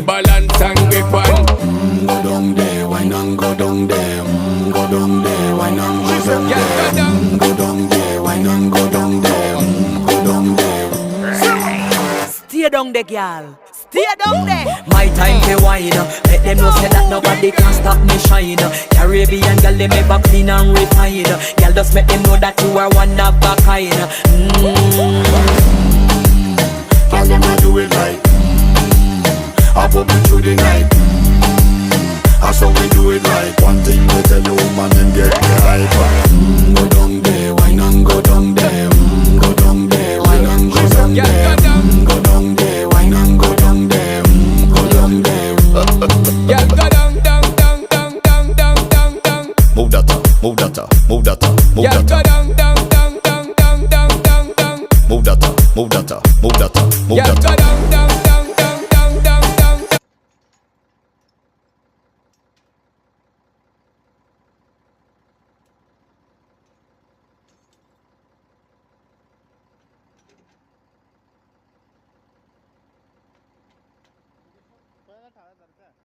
balance and grip on. Go down there, why not go down there? Go down there, why not go down there? Go down there, why not go down there? Go down there. Stay down there, girl. Stay down there. My time to wine. Let them know say that nobody can stop me shine. Caribbean girl, they make up clean and refine. Girl, just make them know that you are one of a kind. Girl, them a do it right. I pop it through the night. That's how we do it right. One thing we tell you, woman, and get the hype. Go down there, why not go down there? Go down there, why not go down there? Go down there, why not go down there? Go down there. Yeah, go down, down, down, down, down, down, down, down. Move that up, move that up.